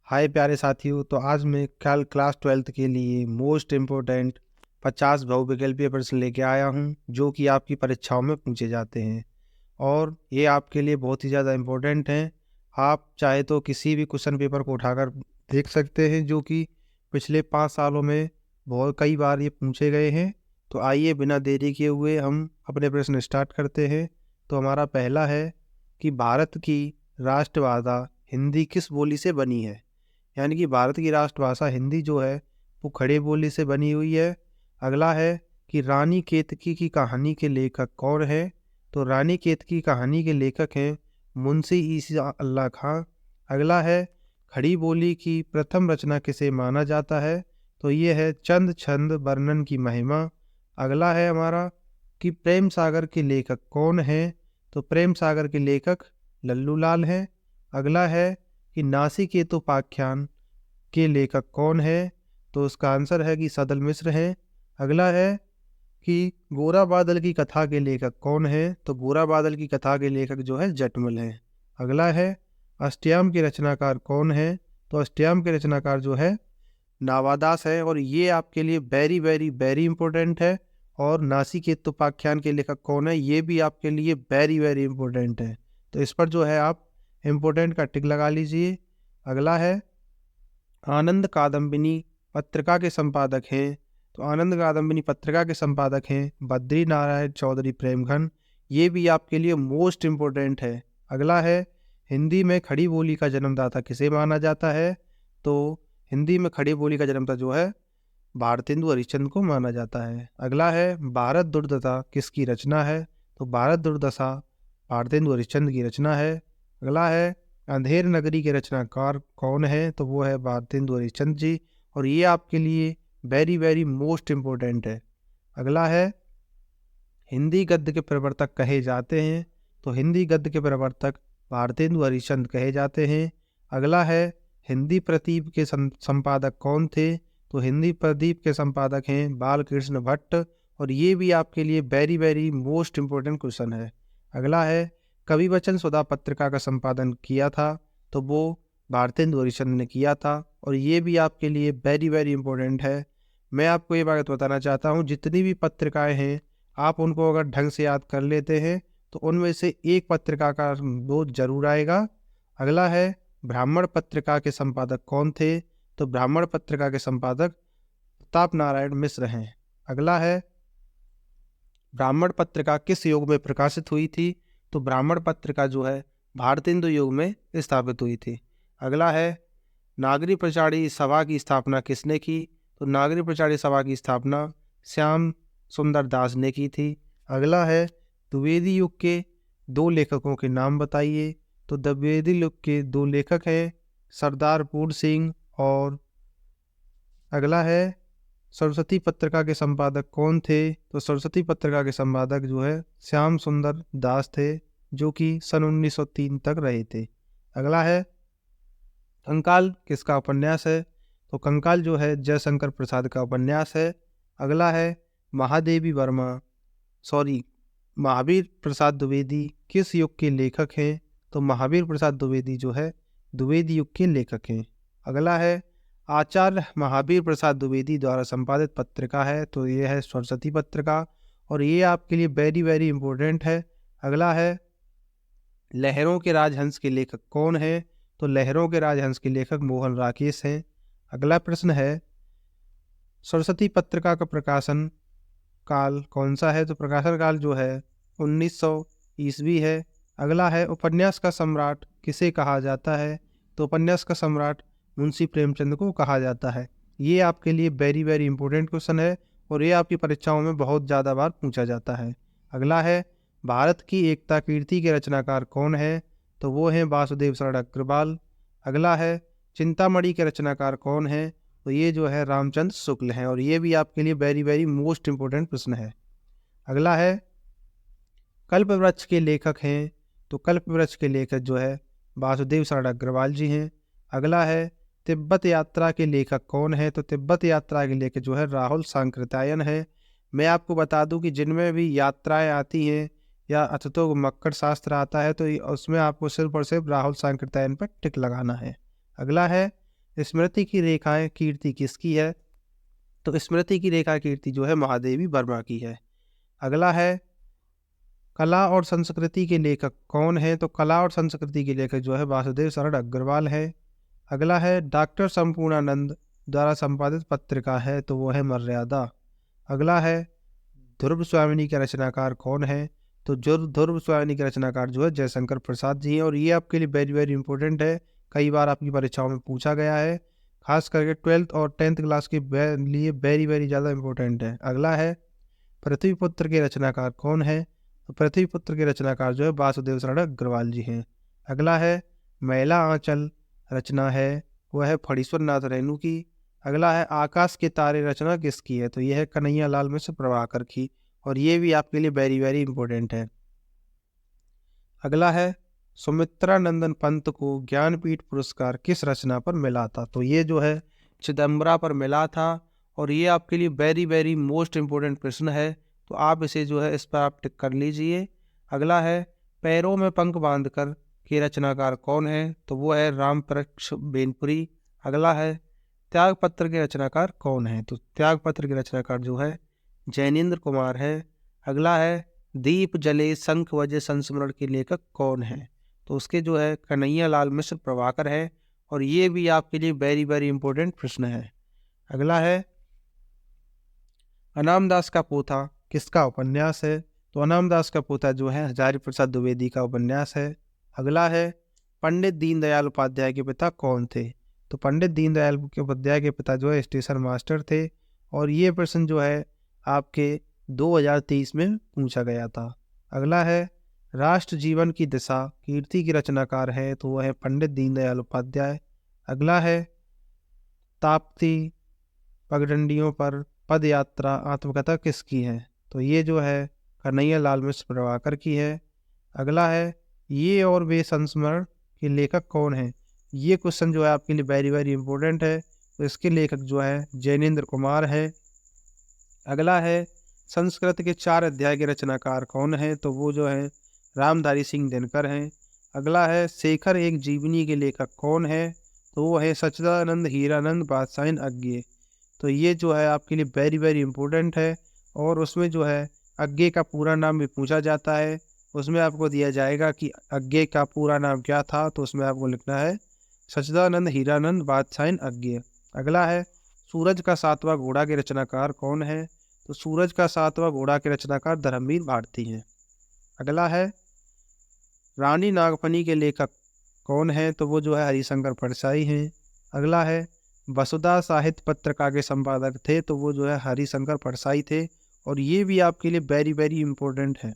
हाय प्यारे साथियों। तो आज मैं कल क्लास 12th के लिए मोस्ट इम्पोर्टेंट 50 बहुविकल्पीय प्रश्न लेके आया हूँ, जो कि आपकी परीक्षाओं में पूछे जाते हैं और ये आपके लिए बहुत ही ज़्यादा इम्पोर्टेंट हैं। आप चाहे तो किसी भी क्वेश्चन पेपर को उठाकर देख सकते हैं, जो कि पिछले 5 सालों में बहुत कई बार ये पूछे गए हैं। तो आइए बिना देरी किए हुए हम अपने प्रश्न स्टार्ट करते हैं। तो हमारा पहला है कि भारत की राष्ट्रभाषा हिंदी किस बोली से बनी है। यानी कि भारत की राष्ट्रभाषा हिंदी जो है वो खड़े बोली से बनी हुई है। अगला है कि रानी केतकी की कहानी के लेखक कौन है। तो रानी केतकी कहानी के लेखक हैं मुंशी ईसा अल्लाह खां। अगला है खड़ी बोली की प्रथम रचना किसे माना जाता है। तो ये है चंद छंद वर्णन की महिमा। अगला है हमारा कि प्रेम सागर के लेखक कौन है। तो प्रेम सागर के लेखक लल्लू लाल हैं। अगला है कि नासिकेतोपाख्यान के लेखक कौन है। तो उसका आंसर है कि सदल मिश्र हैं। अगला है कि गोरा बादल की कथा के लेखक कौन है। तो गोरा बादल की कथा के लेखक जो है जटमल हैं। अगला है अष्टयाम के रचनाकार कौन है। तो अष्टयाम के रचनाकार जो है नावादास है और ये आपके लिए वेरी वेरी वेरी इंपॉर्टेंट है। और नासिकेतोपाख्यान के लेखक कौन है, ये भी आपके लिए वेरी वेरी इंपॉर्टेंट है। तो इस पर जो है आप इम्पोर्टेंट का टिक लगा लीजिए। अगला है आनंद कादम्बिनी पत्रिका के संपादक हैं। तो आनंद कादम्बिनी पत्रिका के संपादक हैं बद्री नारायण चौधरी प्रेमघन। ये भी आपके लिए मोस्ट इम्पोर्टेंट है। अगला है हिंदी में खड़ी बोली का जन्मदाता किसे माना जाता है। तो हिंदी में खड़ी बोली का जन्मदाता जो है भारतेंदु हरिश्चंद्र को माना जाता है। अगला है भारत दुर्दशा किसकी रचना है। तो भारत दुर्दशा भारतेंदु हरिश्चंद्र की रचना है। अगला है अंधेर नगरी के रचनाकार कौन है। तो वो है भारतेंदु हरिश्चंद्र जी और ये आपके लिए वेरी वेरी मोस्ट इम्पोर्टेंट है। अगला है हिंदी गद्य के प्रवर्तक कहे जाते हैं। तो हिंदी गद्य के प्रवर्तक भारतेंदु हरिश्चंद्र कहे जाते हैं। अगला है हिंदी प्रदीप के संपादक कौन थे। तो हिंदी प्रदीप के संपादक हैं बालकृष्ण भट्ट और ये भी आपके लिए very very most important question है। अगला है कवि वचन सुधा पत्रिका का संपादन किया था। तो वो भारतेंदु हरिश्चंद्र ने किया था और ये भी आपके लिए वेरी वेरी इंपॉर्टेंट है। मैं आपको ये बात बताना चाहता हूँ, जितनी भी पत्रिकाएं हैं आप उनको अगर ढंग से याद कर लेते हैं तो उनमें से एक पत्रिका का वो जरूर आएगा। अगला है ब्राह्मण पत्रिका के संपादक कौन थे। तो ब्राह्मण पत्रिका के संपादक प्रताप नारायण मिश्र हैं। अगला है ब्राह्मण पत्रिका किस युग में प्रकाशित हुई थी। तो ब्राह्मण पत्रिका जो है भारतेंदु युग में स्थापित हुई थी। अगला है नागरिक प्रचारी सभा की स्थापना किसने की। तो नागरिक प्रचारी सभा की स्थापना श्याम सुंदर दास ने की थी। अगला है द्विवेदी युग के दो लेखकों के नाम बताइए। तो द्विवेदी युग के दो लेखक हैं सरदार पूर्ण सिंह और अगला है सरस्वती पत्रिका के संपादक कौन थे। तो सरस्वती पत्रिका के संपादक जो है श्याम सुंदर दास थे, जो कि सन 1903 तक रहे थे। अगला है कंकाल किसका उपन्यास है। तो कंकाल जो है जयशंकर प्रसाद का उपन्यास है। अगला है महावीर प्रसाद द्विवेदी किस युग के लेखक हैं। तो महावीर प्रसाद द्विवेदी जो है द्विवेदी युग के लेखक हैं। अगला है आचार्य महावीर प्रसाद द्विवेदी द्वारा संपादित पत्रिका है। तो ये है सरस्वती पत्रिका और ये आपके लिए वेरी वेरी इंपॉर्टेंट है। अगला है लहरों के राजहंस के लेखक कौन है। तो लहरों के राजहंस के लेखक मोहन राकेश हैं। अगला प्रश्न है सरस्वती पत्रिका का प्रकाशन काल कौन सा है। तो प्रकाशन काल जो है 1900 ईस्वी है। अगला है उपन्यास का सम्राट किसे कहा जाता है। तो उपन्यास का सम्राट मुंशी प्रेमचंद को कहा जाता है। ये आपके लिए वेरी वेरी इंपॉर्टेंट क्वेश्चन है और ये आपकी परीक्षाओं में बहुत ज़्यादा बार पूछा जाता है। अगला है भारत की एकता कीर्ति के रचनाकार कौन है। तो वो हैं वासुदेव शरण अग्रवाल। अगला है चिंतामणि के रचनाकार कौन है। तो ये जो है रामचंद्र शुक्ल हैं और ये भी आपके लिए वेरी वेरी मोस्ट इंपॉर्टेंट प्रश्न है। अगला है कल्प वृक्ष के लेखक हैं। तो कल्प वृक्ष के लेखक जो है वासुदेव शरण अग्रवाल जी हैं। अगला है तिब्बत यात्रा के लेखक कौन है। तो तिब्बत यात्रा के लेखक जो है राहुल सांकृत्यायन है। मैं आपको बता दूं कि जिनमें भी यात्राएं आती हैं या अथतो मक्कड़ शास्त्र आता है तो उसमें आपको सिर्फ और सिर्फ राहुल सांकृत्यायन पर टिक लगाना है। अगला है स्मृति की रेखाएं कीर्ति किसकी है? तो स्मृति की रेखा कीर्ति जो है महादेवी वर्मा की है। अगला है कला और संस्कृति के लेखक कौन है? तो कला और संस्कृति के लेखक जो है वासुदेव शरण अग्रवाल है। अगला है डॉक्टर संपूर्णानंद द्वारा संपादित पत्रिका है, तो वो है मर्यादा। अगला है ध्रुव स्वामिनी के रचनाकार कौन है? तो जो ध्रुव स्वामिनी के रचनाकार जो है जयशंकर प्रसाद जी हैं, और ये आपके लिए वेरी वेरी इंपॉर्टेंट है, कई बार आपकी परीक्षाओं में पूछा गया है, खास करके 12th और 10th क्लास के लिए वेरी वेरी ज़्यादा इंपॉर्टेंट है। अगला है पृथ्वीपुत्र के रचनाकार कौन है? तो पृथ्वीपुत्र के रचनाकार जो है वासुदेव शरण अग्रवाल जी हैं। अगला है मैला आंचल रचना है, वह है फणीश्वर नाथ रेणु की। अगला है आकाश के तारे रचना किसकी है? तो यह है कन्हैया लाल मिश्र प्रभाकर की, और ये भी आपके लिए वेरी वेरी इंपॉर्टेंट है। अगला है सुमित्रा नंदन पंत को ज्ञानपीठ पुरस्कार किस रचना पर मिला था? तो ये जो है चिदम्बरा पर मिला था, और ये आपके लिए वेरी वेरी मोस्ट इम्पोर्टेंट प्रश्न है, तो आप इसे जो है इस पर आप टिक कर लीजिए। अगला है पैरों में पंख बांधकर के रचनाकार कौन है? तो वो है रामप्रक्ष बेनपुरी। अगला है त्यागपत्र के रचनाकार कौन है? तो त्यागपत्र के रचनाकार जो है जैनेन्द्र कुमार है। अगला है दीप जले शंख बजे संस्मरण के लेखक कौन है? तो उसके जो है कन्हैया लाल मिश्र प्रभाकर है, और ये भी आपके लिए वेरी वेरी इंपॉर्टेंट प्रश्न है। अगला है अनामदास का पोथा किसका उपन्यास है? तो अनामदास का पोथा जो है हजारी प्रसाद द्विवेदी का उपन्यास है। अगला है पंडित दीनदयाल उपाध्याय के पिता कौन थे? तो पंडित दीनदयाल उपाध्याय के पिता जो है स्टेशन मास्टर थे, और ये प्रश्न जो है आपके 2023 में पूछा गया था। अगला है राष्ट्र जीवन की दिशा कीर्ति की रचनाकार है, तो वह है पंडित दीनदयाल उपाध्याय। अगला है ताप्ती पगडंडियों पर पद यात्रा आत्मकथा किसकी है? तो ये जो है कन्हैया लाल मिश्र प्रभाकर की है। अगला है ये और वे संस्मरण के लेखक कौन है? ये क्वेश्चन जो है आपके लिए वेरी वेरी इंपॉर्टेंट है, तो इसके लेखक जो है जैनेन्द्र कुमार है। अगला है संस्कृत के 4 अध्याय के रचनाकार कौन है? तो वो जो है रामधारी सिंह दिनकर हैं। अगला है शेखर एक जीवनी के लेखक कौन है? तो वो है सच्चिदानंद हीरानंद बादशाहीन अज्ञे। तो ये जो है आपके लिए वेरी वेरी इंपॉर्टेंट है, और उसमें जो है अज्ञे का पूरा नाम भी पूछा जाता है। उसमें आपको दिया जाएगा कि अज्ञे का पूरा नाम क्या था, तो उसमें आपको लिखना है सच्चिदानंद हीरानंद बादशाहीन अज्ञे। अगला है सूरज का 7वां घोड़ा के रचनाकार कौन है? तो सूरज का 7वां घोड़ा के रचनाकार धर्मवीर भारती हैं। अगला है रानी नागफनी के लेखक कौन है? तो वो जो है हरिशंकर परसाई हैं। अगला है वसुधा साहित्य पत्रिका के संपादक थे, तो वो जो है हरिशंकर परसाई थे, और ये भी आपके लिए वेरी वेरी इंपॉर्टेंट है।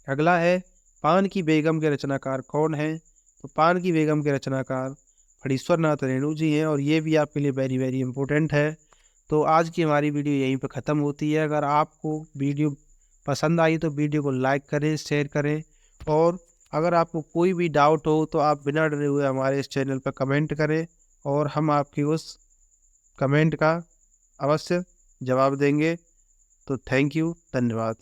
अगला है पान की बेगम के रचनाकार कौन है? तो पान की बेगम के रचनाकार फणीश्वर नाथ रेणु जी हैं, और ये भी आपके लिए वेरी वेरी इंपॉर्टेंट है। तो आज की हमारी वीडियो यहीं पर ख़त्म होती है। अगर आपको वीडियो पसंद आई तो वीडियो को लाइक करें, शेयर करें, और अगर आपको कोई भी डाउट हो तो आप बिना डरे हुए हमारे इस चैनल पर कमेंट करें, और हम आपकी उस कमेंट का अवश्य जवाब देंगे। तो थैंक यू, धन्यवाद।